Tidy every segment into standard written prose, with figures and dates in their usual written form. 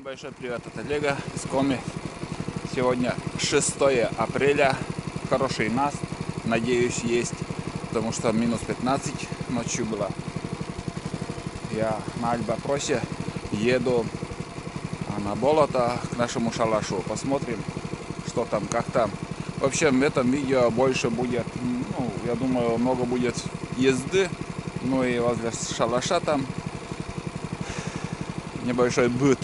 большой привет от Олега из Коми. Сегодня 6 апреля. Хороший наст, надеюсь, есть, потому что минус 15 ночью было. Я на Альбатросе еду на болото к нашему шалашу. Посмотрим, что там, как там. В общем, в этом видео больше будет, я думаю, много будет езды. Ну и возле шалаша там небольшой быт,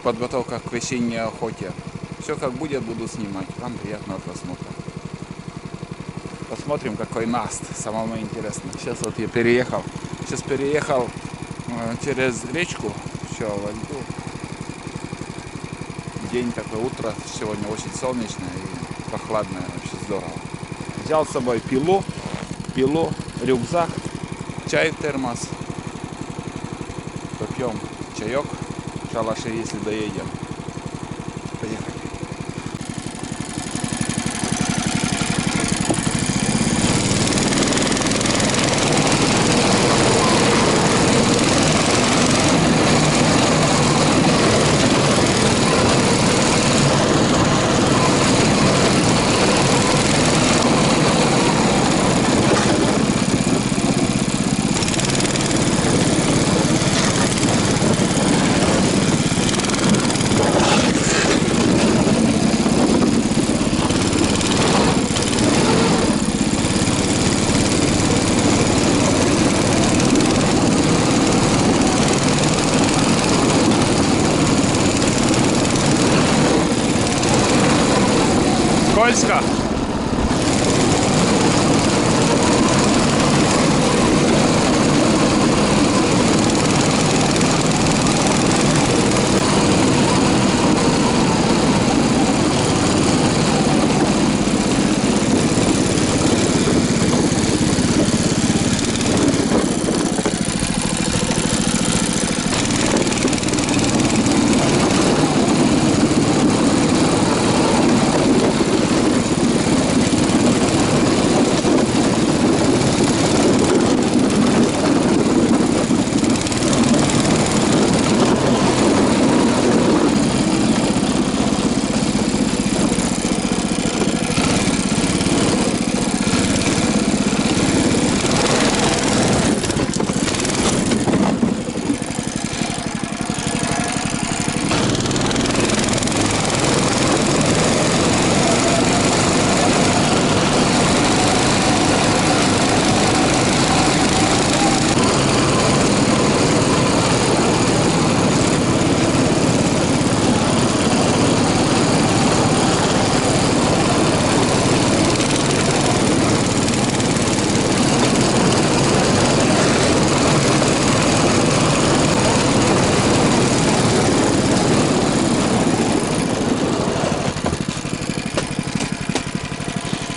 подготовка к весенней охоте. Все как будет, буду снимать. Вам приятного просмотра. Посмотрим, какой наст. Самому интересно. Сейчас вот я переехал. Сейчас переехал через речку. Все, во льду. День такой, утро. Сегодня очень солнечное и прохладное. Вообще здорово. Взял с собой пилу, рюкзак, чай в термос. Попьем чаек в шалаше, если доедем. Поехали. Скользко.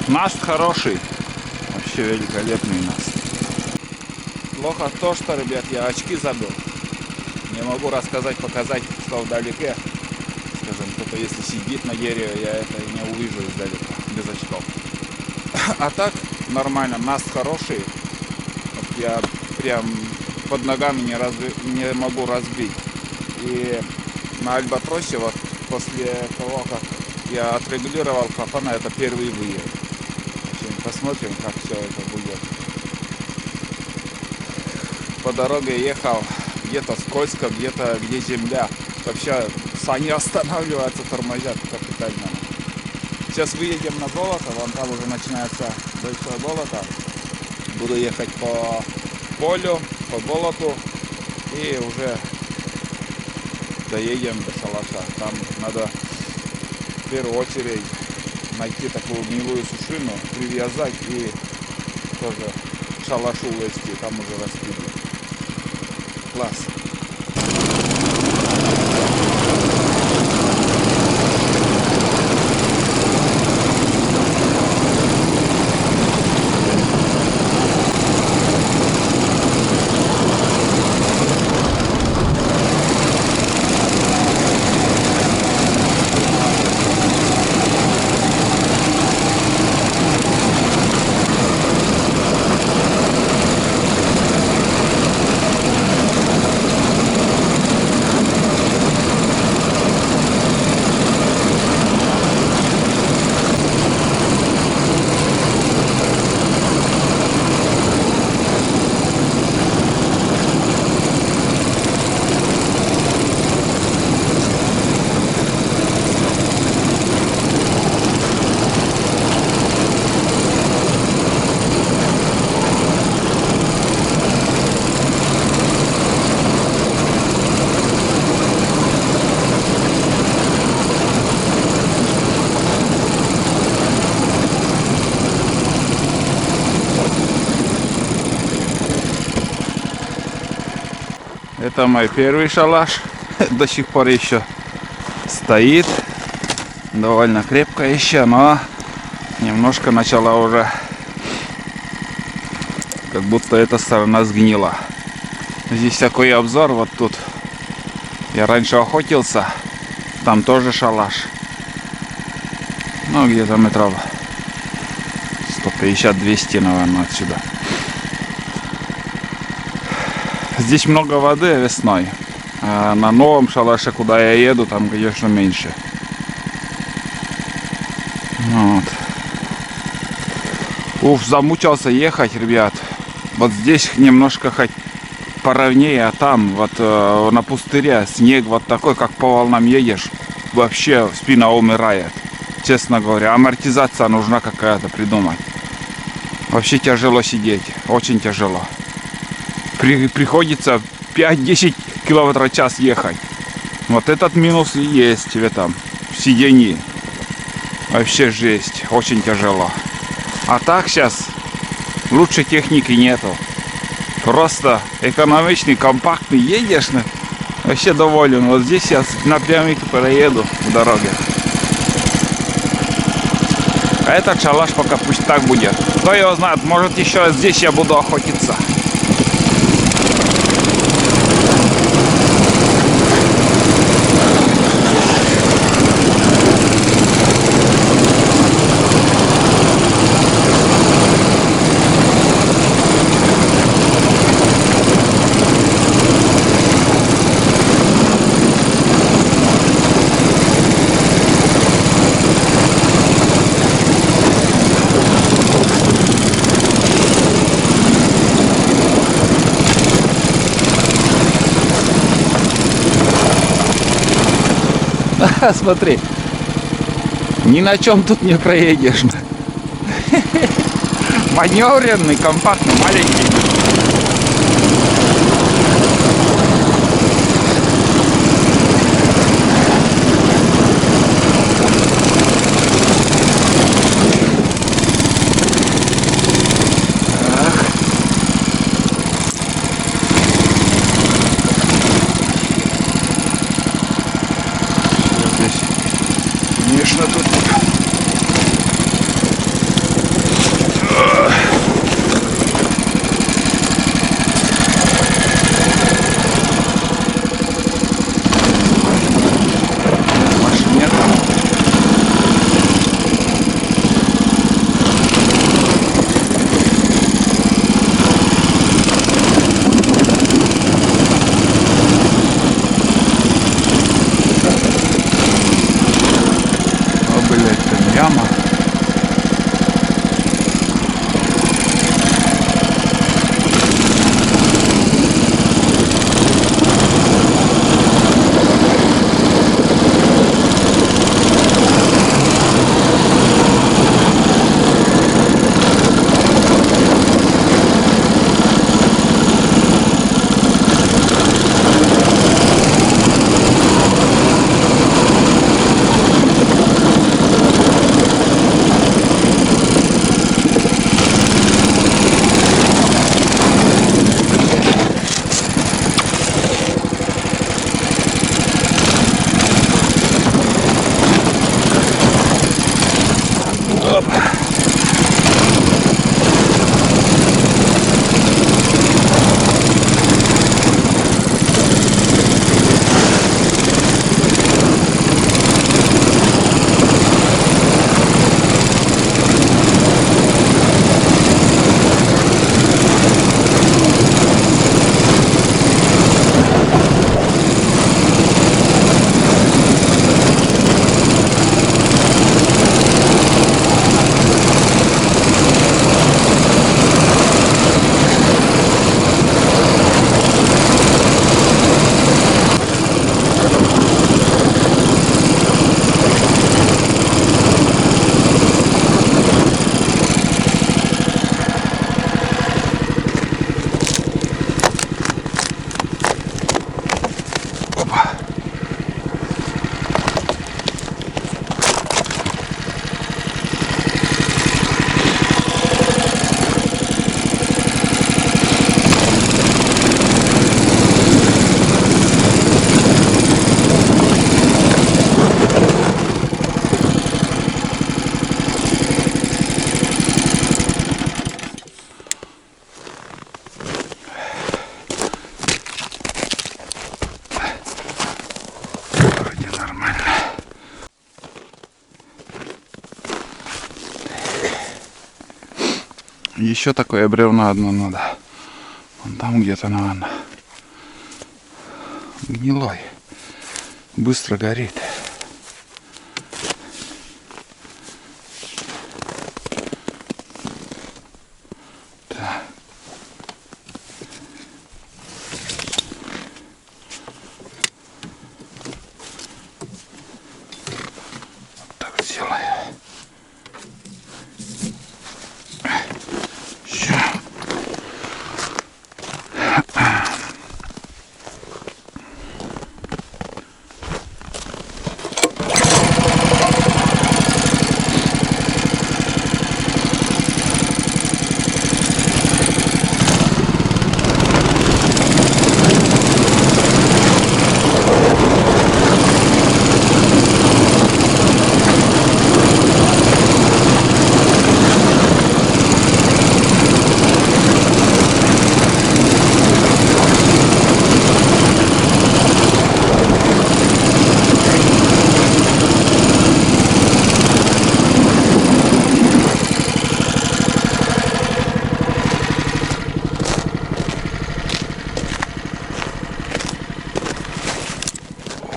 Наст хороший, вообще великолепный наст. Плохо то, что, ребят, я очки забыл. Не могу рассказать, показать, что вдалеке. Скажем, кто-то если сидит на дереве, я это не увижу издалека, без очков. А так, нормально, наст хороший. Вот я прям под ногами не могу разбить. И на Альбатросе, вот после того, как я отрегулировал клапана, это первый выезд. Посмотрим, как все это будет. По дороге ехал, где-то скользко, где-то где земля. Вообще сани останавливаются, тормозят капитально. Сейчас выедем на болото, вон там уже начинается большое болото. Буду ехать по полю, по болоту и уже доедем до шалаша. Там надо в первую очередь найти такую гнилую сушину, привязать и тоже шалашу вести, там уже распилить. Класс. Это мой первый шалаш. До сих пор еще стоит. Довольно крепко еще, но немножко начала уже, как будто эта сторона сгнила. Здесь такой обзор вот тут. Я раньше охотился. Там тоже шалаш. Ну, где-то метров 150-200, наверное, отсюда. Здесь много воды весной. А на новом шалаше, куда я еду, там, конечно, меньше. Вот. Уф, замучился ехать, ребят. Вот здесь немножко хоть поровнее, а там вот на пустыре снег вот такой, как по волнам едешь. Вообще спина умирает. Честно говоря, амортизация нужна какая-то придумать. Вообще тяжело сидеть, очень тяжело. Приходится 5-10 км в час ехать. Вот этот минус и есть в этом сидении. Вообще жесть, очень тяжело. А так сейчас лучшей техники нету. Просто экономичный, компактный, едешь, вообще доволен. Вот здесь я напрямик проеду в дороге. А этот шалаш пока пусть так будет. Кто его знает, может еще здесь я буду охотиться. Смотри, ни на чем тут не проедешь. Маневренный, компактный, маленький. Конечно, тут машин нет. Еще такое бревно одно надо. Вон там где-то, наверное. Гнилой. Быстро горит. Так. Вот так сделаю.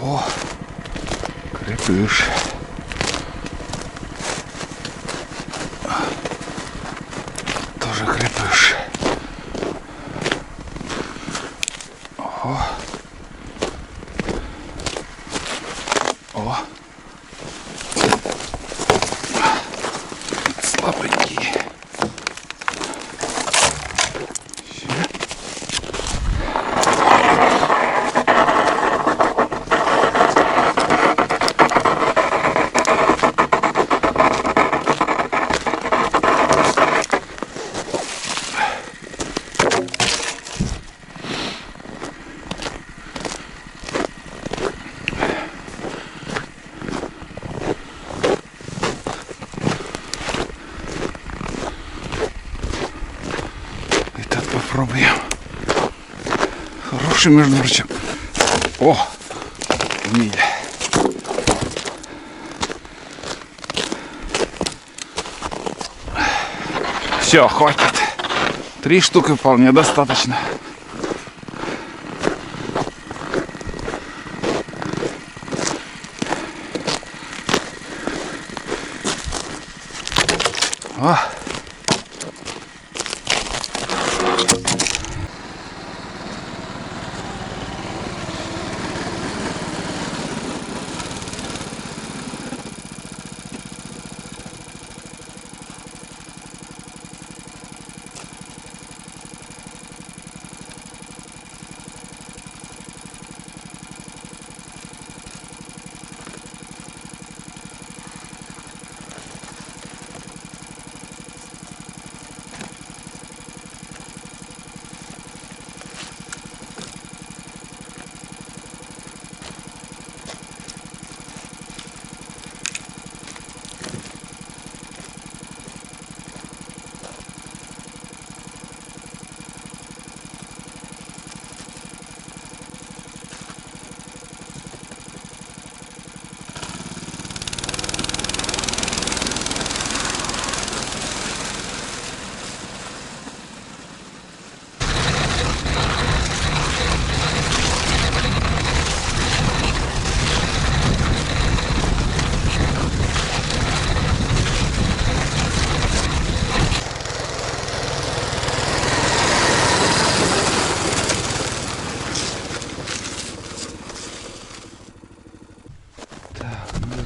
О, крепыш. Тоже крепыш. О. О. Слабенький. Попробуем. Хороший, между прочим. О, миль. Все, хватит. 3 штуки вполне достаточно. О.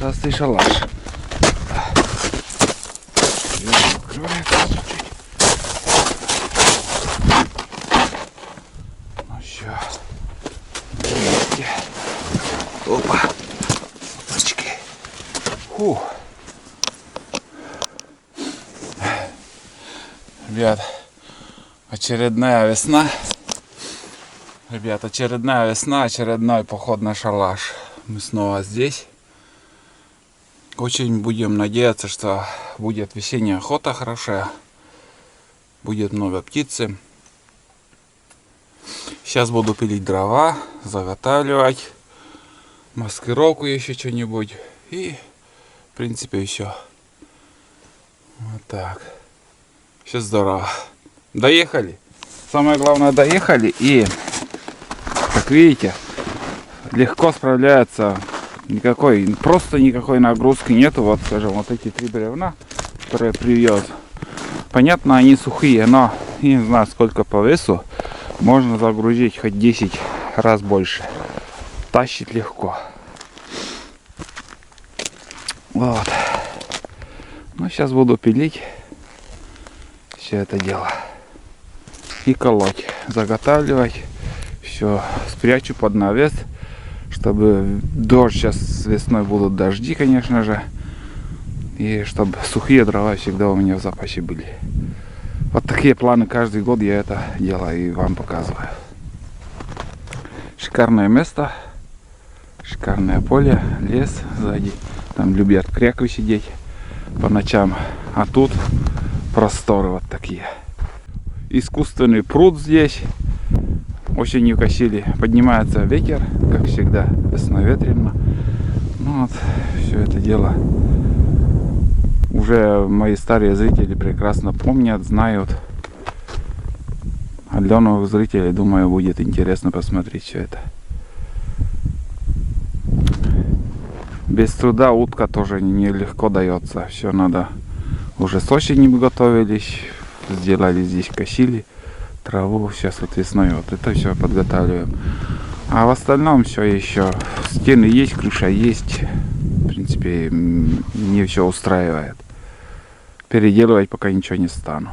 Раз ты шалаш. Открывается чуть-чуть. Ну все. Опа. Опачки. Фу. Ребят, очередная весна. Ребят, очередная весна, очередной поход на шалаш. Мы снова здесь. Очень будем надеяться, что будет весенняя охота хорошая. Будет много птицы. Сейчас буду пилить дрова, заготавливать. Маскировку еще что-нибудь. И в принципе все. Вот так. Все здорово. Доехали. Самое главное, доехали. И, как видите, легко справляется. Просто никакой нагрузки нету. Вот, скажем, вот эти 3 бревна, которые привез. Понятно, они сухие, но не знаю, сколько по весу. Можно загрузить хоть 10 раз больше. Тащит легко. Вот. Ну, сейчас буду пилить все это дело. И колоть. Заготавливать. Все. Спрячу под навес. Чтобы дождь, сейчас весной будут дожди, конечно же. И чтобы сухие дрова всегда у меня в запасе были. Вот такие планы каждый год я это делаю и вам показываю. Шикарное место. Шикарное поле, лес сзади. Там любят кряквы сидеть по ночам. А тут просторы вот такие. Искусственный пруд здесь. Осенью косили. Поднимается ветер, как всегда. Весной ветрено. Ну вот, все это дело. Уже мои старые зрители прекрасно помнят, знают. А для новых зрителей, думаю, будет интересно посмотреть все это. Без труда утка тоже нелегко дается. Все надо. Уже с осени мы готовились. Сделали здесь, косили траву. Сейчас вот весной вот это все подготавливаем. А в остальном все еще. Стены есть, крыша есть. В принципе, мне все устраивает. Переделывать пока ничего не стану.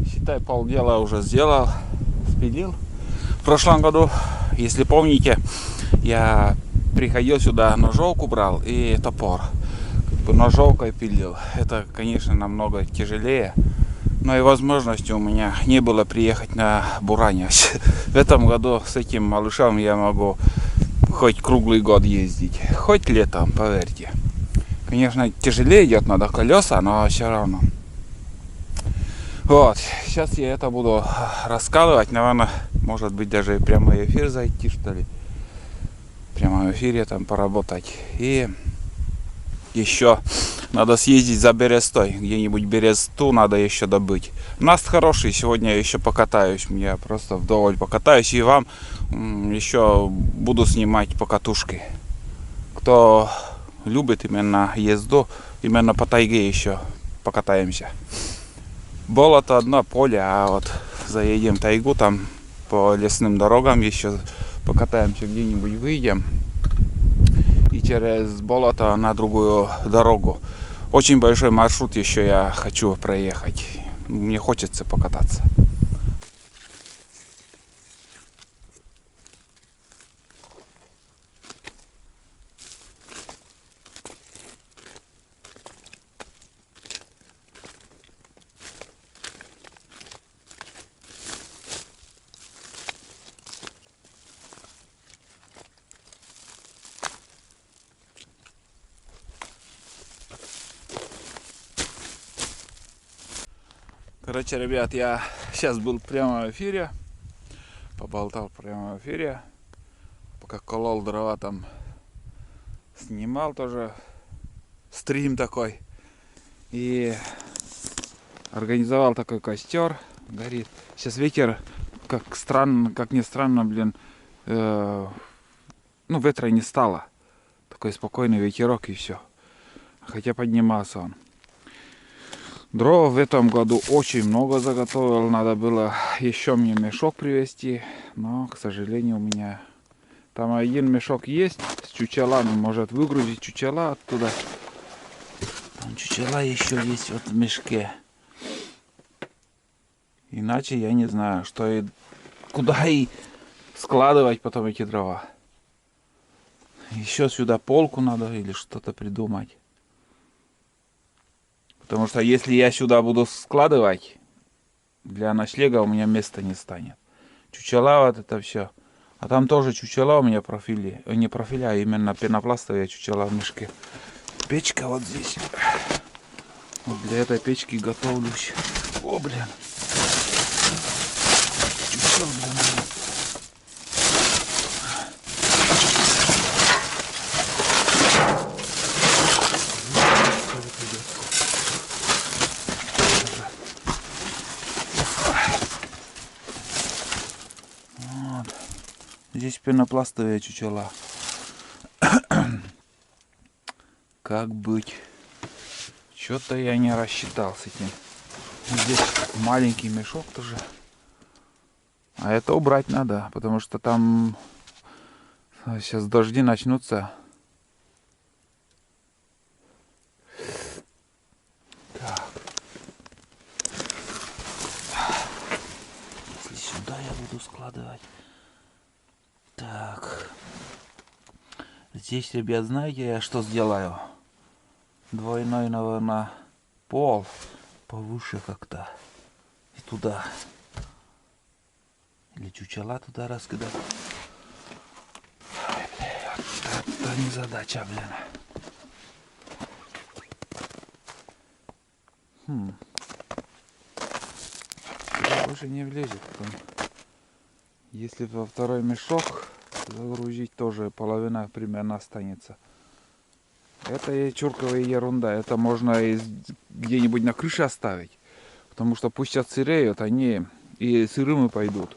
Считай, полдела уже сделал, спилил. В прошлом году, если помните, я приходил сюда, ножовку брал и топор. Ножовкой пилил. Это, конечно, намного тяжелее. Но и возможности у меня не было приехать на буране. В этом году с этим малышом я могу хоть круглый год ездить. Хоть летом, поверьте. Конечно, тяжелее идет, надо колеса, но все равно. Вот, сейчас я это буду раскалывать, наверное, может быть даже прямой эфир зайти, что ли. В прямом эфире там поработать. И еще надо съездить за берестой, где-нибудь бересту надо еще добыть. Наст хороший, сегодня я еще покатаюсь, я просто вдоволь покатаюсь и вам еще буду снимать покатушки. Кто любит именно езду, именно по тайге еще покатаемся. Болото одно, поле, а вот заедем в тайгу, там по лесным дорогам еще покатаемся, где-нибудь выйдем и через болото на другую дорогу. Очень большой маршрут еще я хочу проехать, мне хочется покататься. Короче, ребят, я сейчас был прямо в эфире. Поболтал прямо в эфире. Пока колол дрова, там снимал тоже стрим такой. И организовал такой костер. Горит. Сейчас ветер, как странно, как ни странно, блин, ветра не стало. Такой спокойный ветерок и все. Хотя поднимался он. Дров в этом году очень много заготовил. Надо было еще мне мешок привезти. Но, к сожалению, у меня там один мешок есть с чучелами. Может выгрузить чучела оттуда. Там чучела еще есть вот в мешке. Иначе я не знаю, что и куда и складывать потом эти дрова. Еще сюда полку надо или что-то придумать. Потому что если я сюда буду складывать, для ночлега у меня места не станет. Чучела вот это все. А там тоже чучела у меня профили. Не профиля, а именно пенопластовые чучела в мешке. Печка вот здесь. Вот для этой печки готовлюсь. О, блин. Чучел, блин. Здесь пенопластовые чучела. Как быть? Что-то я не рассчитал с этим. Здесь маленький мешок тоже. А это убрать надо, потому что там сейчас дожди начнутся. Так. Если сюда я буду складывать. Так. Здесь, ребят, знаете, я что сделаю? Двойной, наверное, пол повыше как-то. И туда. Или чучела туда раскидать. Ой, блин, это не задача, блин. Сюда больше не влезет. Потом. Если во второй мешок загрузить, тоже половина примерно останется. Это чурковая ерунда. Это можно где-нибудь на крыше оставить. Потому что пусть отсыреют, они и сырыми пойдут.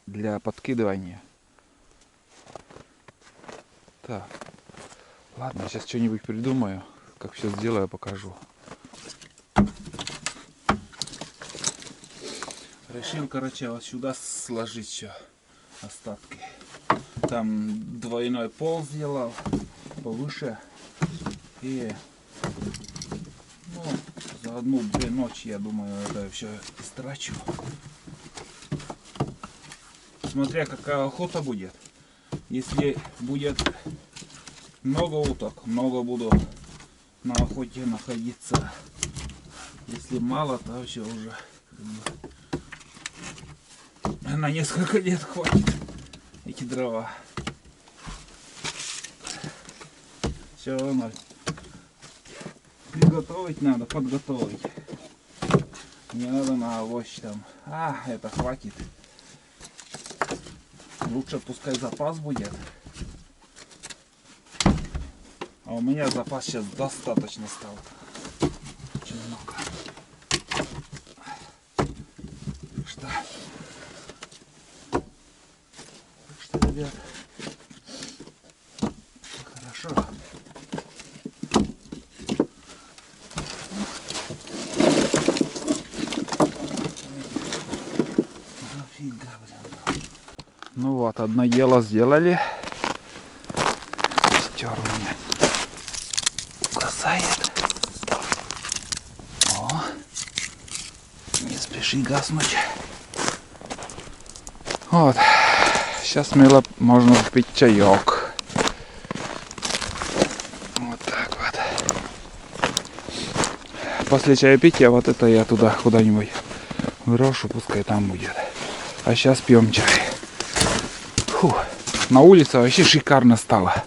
Для подкидывания. Так. Ладно, сейчас что-нибудь придумаю. Как все сделаю, покажу. Решил, короче, вот сюда сложить все остатки. Там двойной пол сделал повыше. И за одну-две ночи, я думаю, это все истрачу. Смотря какая охота будет. Если будет много уток, много буду на охоте находиться. Если мало, то все уже на несколько лет хватит эти дрова. Все равно приготовить надо, подготовить. Не надо на авось там. Это хватит. Лучше пускай запас будет. А у меня запас сейчас достаточно стал. Очень много. Так что, ребят, хорошо. Ну вот, одно дело сделали. Костер у меня угасает. О, не спеши гаснуть. Вот, сейчас смело можно пить чаек. Вот так вот. После чаепития вот это я туда куда-нибудь брошу, пускай там будет. А сейчас пьем чай. Фу, на улице вообще шикарно стало.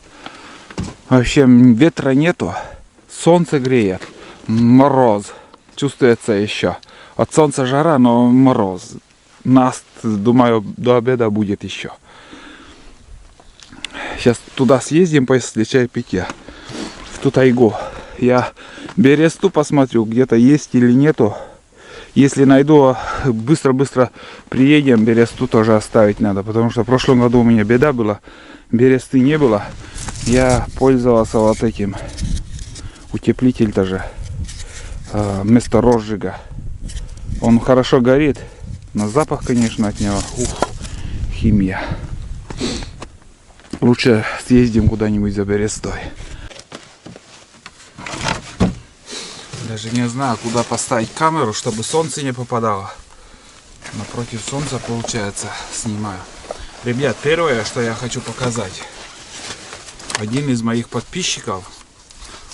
Вообще ветра нету, солнце греет, мороз чувствуется еще. От солнца жара, но мороз. Нас, думаю, до обеда будет еще. Сейчас туда съездим после чая питья. В ту тайгу. Я бересту посмотрю, где-то есть или нету. Если найду, быстро-быстро приедем. Бересту тоже оставить надо. Потому что в прошлом году у меня беда была. Бересты не было. Я пользовался вот этим. Утеплитель тоже. Вместо розжига. Он хорошо горит. Но запах, конечно, от него. Ух, химия. Лучше съездим куда-нибудь за берестой. Даже не знаю, куда поставить камеру, чтобы солнце не попадало. Напротив солнца, получается, снимаю. Ребят, первое, что я хочу показать. Один из моих подписчиков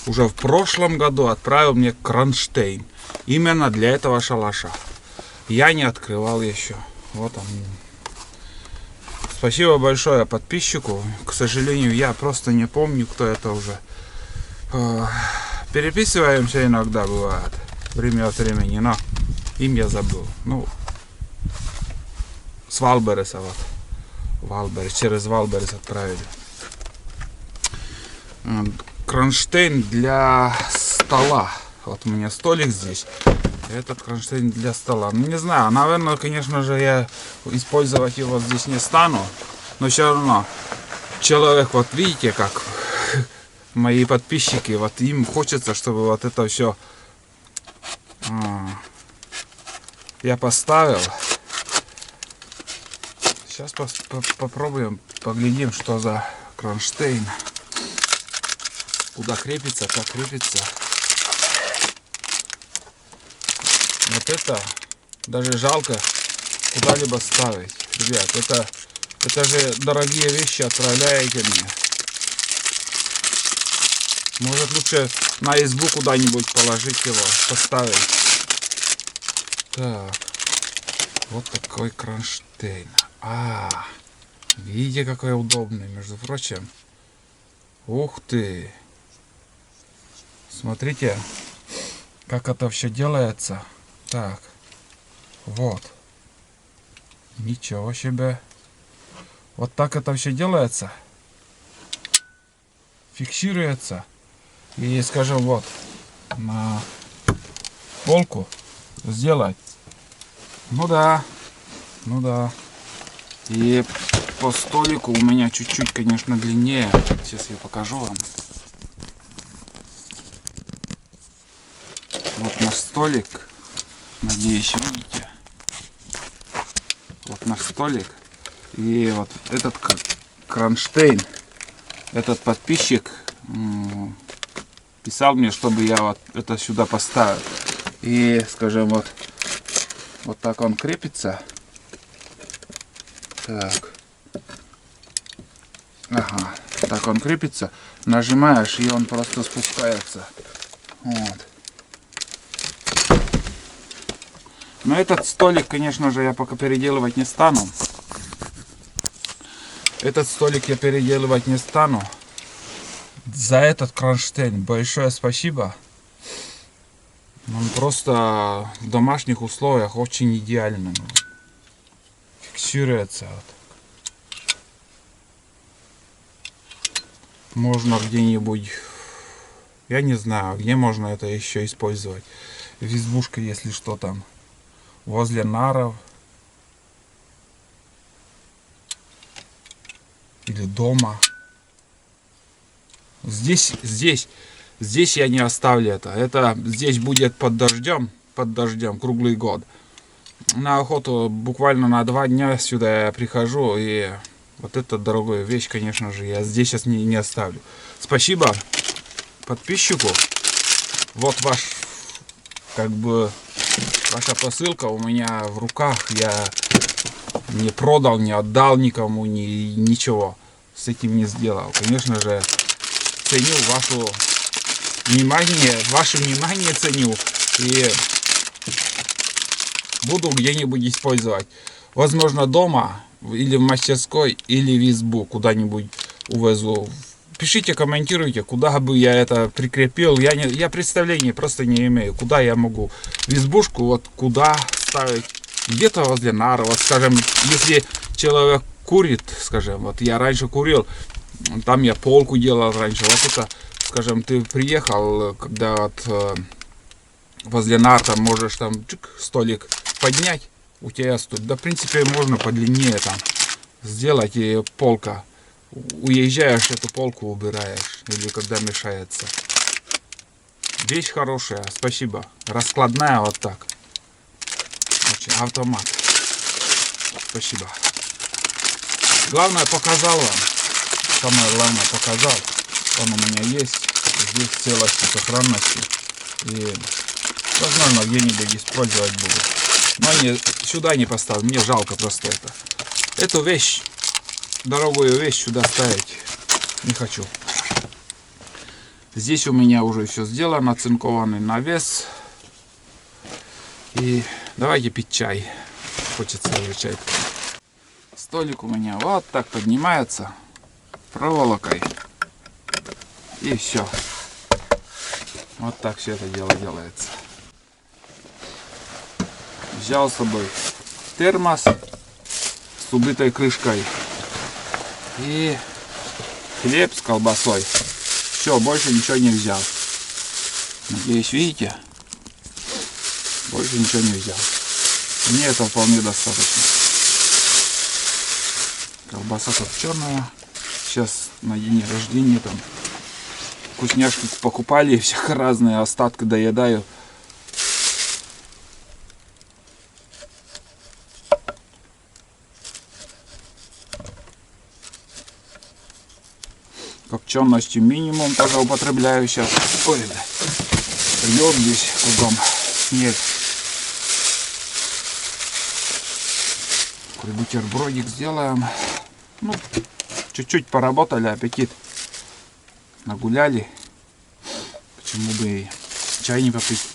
уже в прошлом году отправил мне кронштейн. Именно для этого шалаша. Я не открывал еще. Вот он. Спасибо большое подписчику. К сожалению, я просто не помню, кто это уже. Переписываемся иногда, бывает. Время от времени, но имя забыл. Ну, с Валбереса вот. Валберес, через Валберес отправили. Кронштейн для стола. Вот у меня столик здесь. Этот кронштейн для стола. Ну, не знаю, наверное, конечно же, я использовать его здесь не стану. Но все равно, человек, вот видите, как мои подписчики, вот им хочется, чтобы вот это все я поставил. Сейчас попробуем, поглядим, что за кронштейн. Куда крепится, как крепится. Вот это даже жалко куда-либо ставить. Ребят, это же дорогие вещи отправляете мне. Может, лучше на избу куда-нибудь положить его, поставить. Так. Вот такой кронштейн. Видите, какой удобный, между прочим. Ух ты. Смотрите, как это все делается. Так. Вот. Ничего себе. Вот так это все делается. Фиксируется. И, скажем, вот на полку сделать. Ну да. И по столику у меня чуть-чуть, конечно, длиннее. Сейчас я покажу вам. Вот наш столик. Надеюсь, видите. Вот наш столик. И вот этот кронштейн. Этот подписчик писал мне, чтобы я вот это сюда поставил. И, скажем, вот так он крепится. Так. Ага. Так он крепится. Нажимаешь, и он просто спускается. Вот. Но этот столик, конечно же, я пока переделывать не стану. Этот столик я переделывать не стану. За этот кронштейн большое спасибо. Он просто в домашних условиях очень идеальный. Фиксируется. Можно где-нибудь, я не знаю, где можно это еще использовать. В избушке, если что, там возле наров. Или дома. Здесь я не оставлю это. Это здесь будет под дождем круглый год. На охоту буквально на 2 дня сюда я прихожу, и вот эта дорогая вещь, конечно же, я здесь сейчас не оставлю. Спасибо подписчику. Вот ваша посылка у меня в руках. Я не продал, не отдал никому, ничего с этим не сделал. Конечно же, ценю ваше внимание ценю, и буду где-нибудь использовать. Возможно, дома, или в мастерской, или в избу, куда-нибудь увезу пишите, комментируйте, куда бы я это прикрепил. Я представления просто не имею, куда я могу в избушку, вот куда ставить. Где-то возле нары, вот скажем, если человек курит, скажем, вот я раньше курил, там я полку делал раньше, вот это, скажем, ты приехал, когда вот возле нар там можешь там чик, столик поднять, у тебя стоит, да в принципе можно подлиннее там сделать, и полка, уезжаешь, эту полку убираешь, или когда мешается. Вещь хорошая, спасибо, раскладная вот так. Автомат. Спасибо. Главное показал вам. Самое главное показал. Он у меня есть. Здесь в целости, сохранности. И возможно где-нибудь использовать буду. Но не, сюда не поставлю. Мне жалко просто это. Эту вещь, дорогую вещь сюда ставить не хочу. Здесь у меня уже все сделано. Оцинкованный навес. И давайте пить чай. Хочется уже чай. Столик у меня вот так поднимается проволокой. И все. Вот так все это дело делается. Взял с собой термос с убитой крышкой. И хлеб с колбасой. Все, больше ничего не взял. Надеюсь, видите? Больше ничего не взял. Мне это вполне достаточно. Колбаса копченая. Сейчас на день рождения там вкусняшки покупали, всякие разные, остатки доедаю. Копченостью минимум тоже употребляю сейчас. Ой, да. Лед здесь кругом. Снег. Бутербродик сделаем. Ну, чуть-чуть поработали, аппетит нагуляли. Почему бы и чай не попить?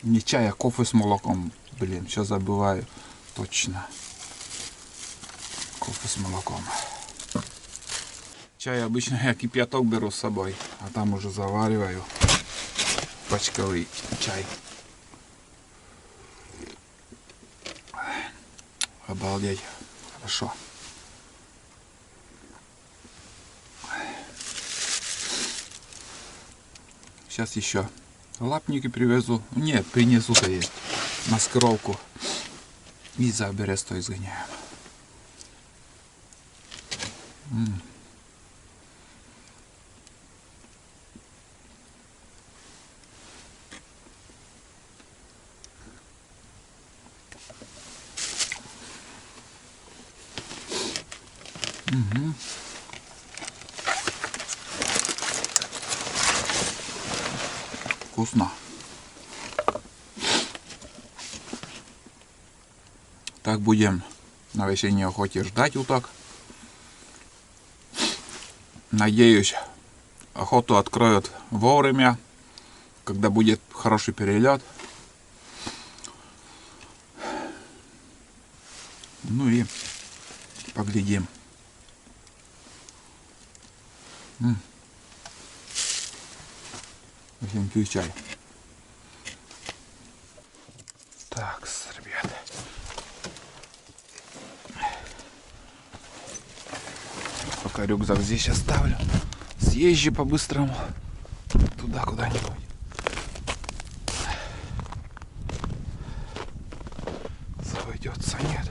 Не чай, а кофе с молоком. Блин, сейчас забываю. Точно. Кофе с молоком. Чай обычно я кипяток беру с собой, а там уже завариваю пачковый чай. Обалдеть, хорошо. Сейчас еще лапники привезу. Нет, принесу-то есть. Маскировку. И за бересто изгоняем. Вкусно. Так будем на весенней охоте ждать уток. Надеюсь, охоту откроют вовремя, когда будет хороший перелет. Ну и поглядим. Всем пью чай. Так, ребят. Пока рюкзак здесь оставлю. Съезжу по-быстрому туда куда-нибудь. Заведется, нет.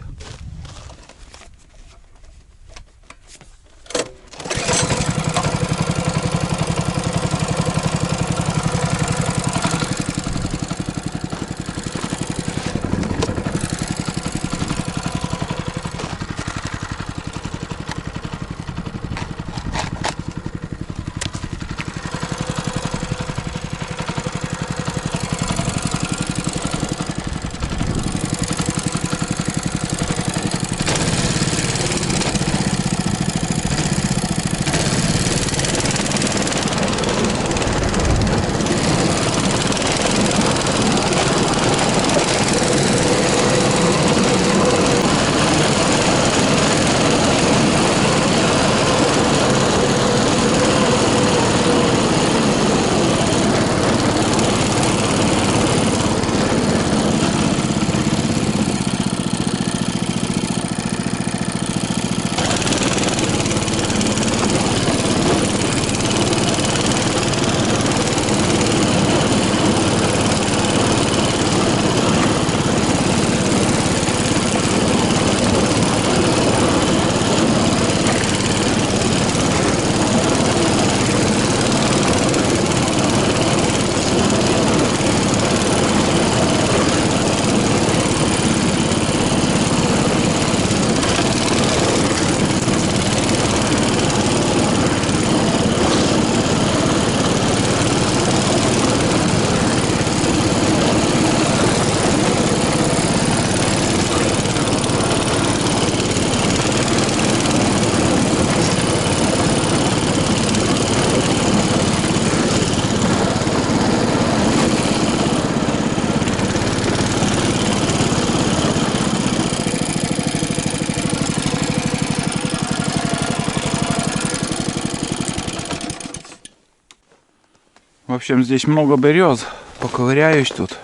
общем, здесь много берез. Поковыряюсь тут.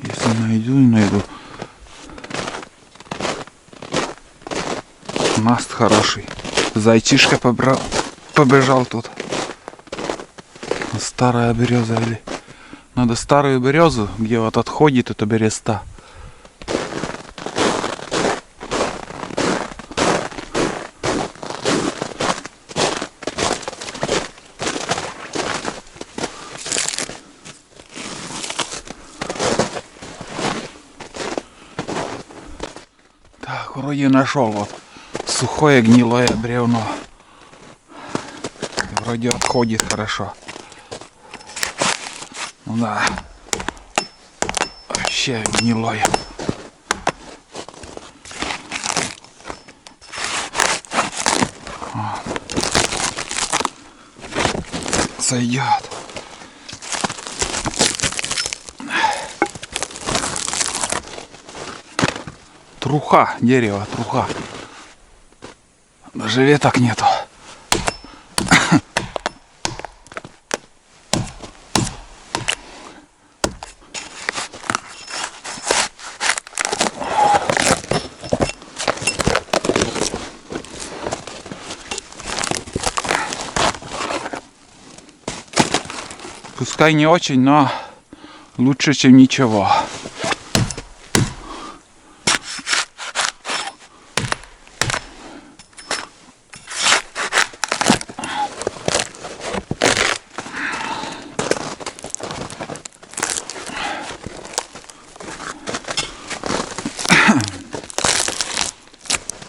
Если найду. Наст хороший. Зайчишка побежал тут. Старая береза или... Надо старую березу, где вот отходит эта береста. Так, вроде нашел вот сухое гнилое бревно. Вроде отходит хорошо. Ну да, вообще гнилое. Сойдет. Труха, дерево, труха. Даже веток нету. Пускай не очень, но лучше, чем ничего.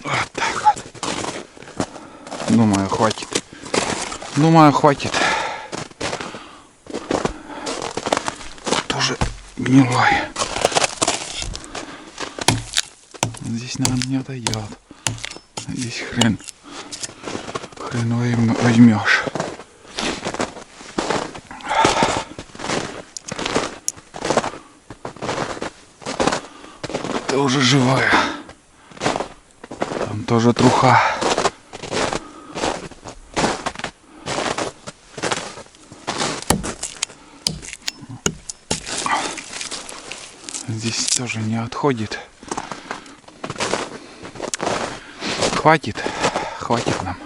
Вот так вот. Думаю, хватит. Думаю, хватит. Гнилой. Здесь, наверное, не отойдет. Здесь хрен возьмешь. Это уже живое. Там тоже труха. Здесь тоже не отходит. Хватит нам.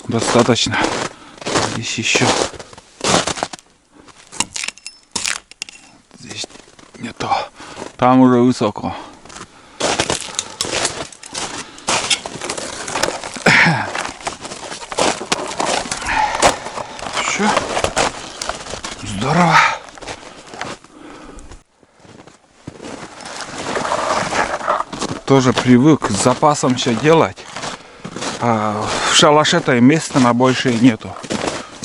Достаточно. Здесь еще. Здесь не то. Там уже высоко. Все. Здорово. Тоже привык с запасом все делать. А в шалаше-то и места на большее нету.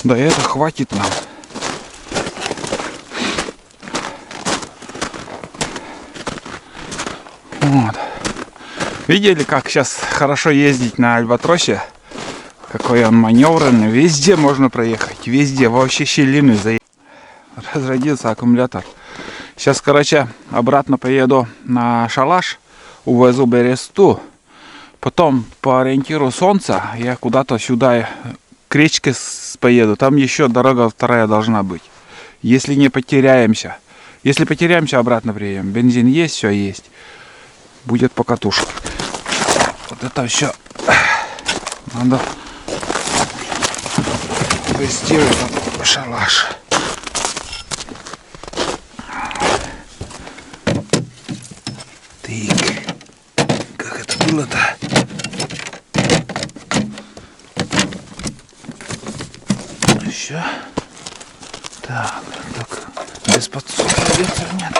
Да это хватит нам. Вот. Видели, как сейчас хорошо ездить на Альбатросе? Какой он маневренный. Везде можно проехать. Везде. Вообще щелины заехать. Разрядился аккумулятор. Сейчас, короче, обратно поеду на шалаш. Увезу бересту. Потом по ориентиру солнца я куда-то сюда к речке поеду. Там еще дорога вторая должна быть. Если не потеряемся. Если потеряемся, обратно приедем. Бензин есть, все есть. Будет покатушка. Вот это все надо вести в этот шалаш. Так. Как это было-то? Еще. Так. Без подсока ветра нет.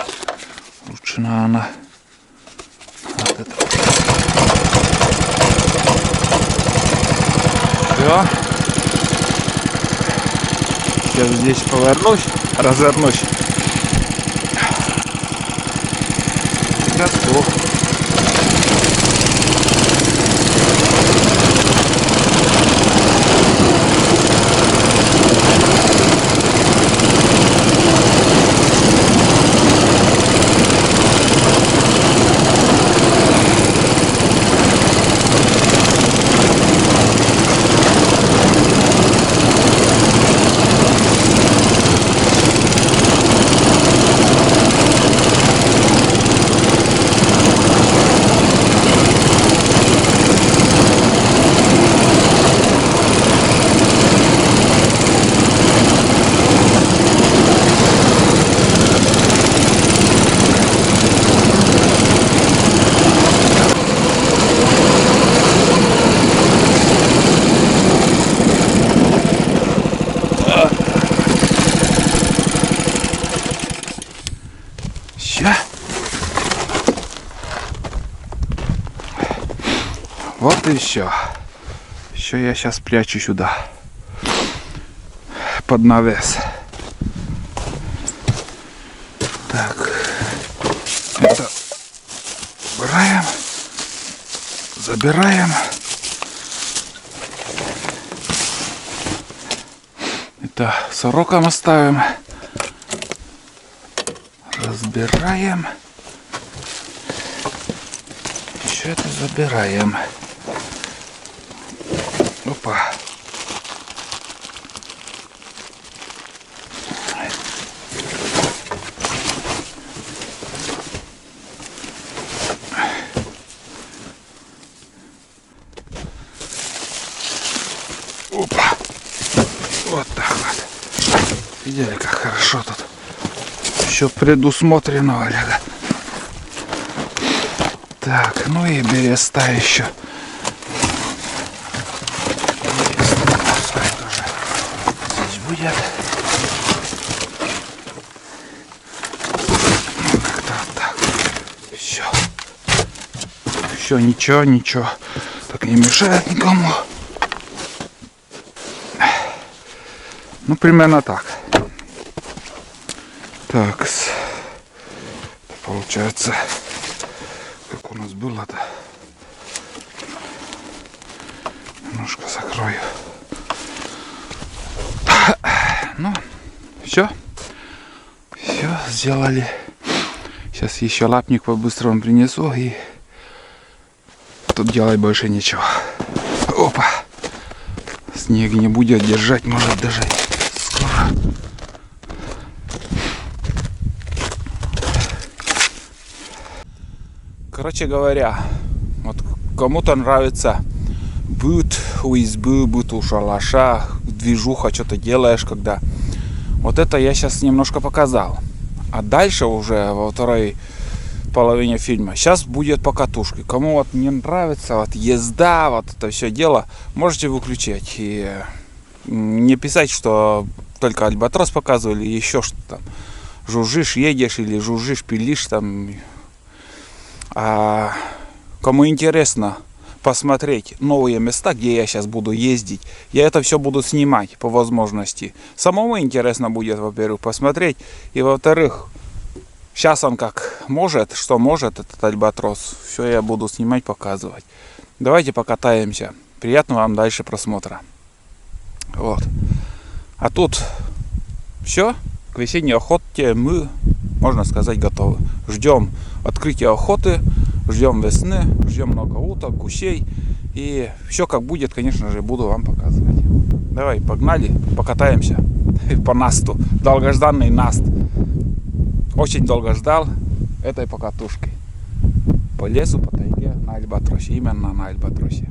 Лучше, наверное, вот это. Все. Сейчас здесь повернусь, развернусь. Готов. Вот и все. Еще я сейчас прячу сюда. Под навес. Так. Это убираем. Забираем. Это сорокам оставим. Разбираем. Еще это забираем. Опа. Опа. Вот так вот. Видели, как хорошо тут. Все предусмотрено, Олега. Так, ну и береста еще. Пускай тоже здесь будет. Ну, как-то вот так. Все. Все, ничего. Так не мешает никому. Ну, примерно так. Так, это получается, как у нас было-то. Немножко закрою. Ну, все сделали. Сейчас еще лапник по-быстрому принесу и тут делать больше ничего. Опа! Снег не будет держать, может даже скоро. Короче говоря, вот кому-то нравится быт у избы, быт у шалаша, движуха, что-то делаешь, когда. Вот это я сейчас немножко показал. А дальше уже во второй половине фильма сейчас будет покатушки. Кому вот не нравится вот езда, вот это все дело, можете выключать. И не писать, что только альбатрос показывали, еще что-то. Жужжишь, едешь или жужжишь, пилишь там. А кому интересно посмотреть новые места, где я сейчас буду ездить, я это все буду снимать по возможности. Самому интересно будет, во-первых, посмотреть, и во-вторых, сейчас он как может, что может этот альбатрос, все я буду снимать, показывать. Давайте покатаемся. Приятного вам дальше просмотра. Вот. А тут все. К весенней охоте мы, можно сказать, готовы. Ждем открытия охоты, ждем весны, ждем много уток, гусей. И все как будет, конечно же, буду вам показывать. Давай, погнали, покатаемся по насту. Долгожданный наст. Очень долго ждал этой покатушки. По лесу, по тайге, на альбатросе. Именно на альбатросе.